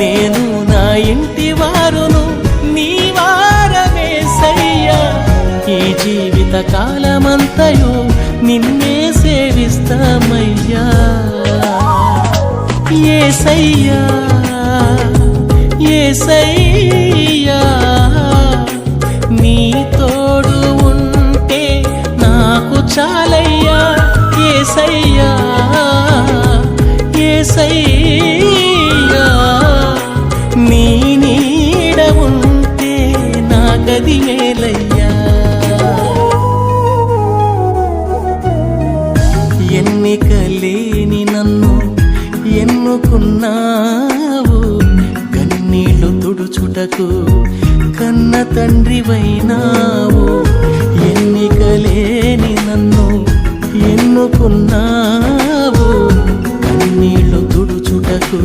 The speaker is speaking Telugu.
నేను నా ఇంటి వారును నీ వారమేసయ్యా. ఈ జీవిత కాలమంతయు నిన్నే సేవిస్తామయ్యా. యేసయ్యా యేసయ్యా, నీ తోడు ఉంటే నాకు చాలయ్యా. యేసయ్యా యేసయ్యా, నీ నీడ ఉంటే నా గది మేలయ్యా. ఎన్నికలేని నన్ను ఎన్నుకున్నావు, కన్నీళ్లు తుడుచుటకు కన్న తండ్రివైనావు. ఎన్నికలేని నన్ను ఎన్నుకున్నావు, కన్నీళ్లు తుడుచుటకు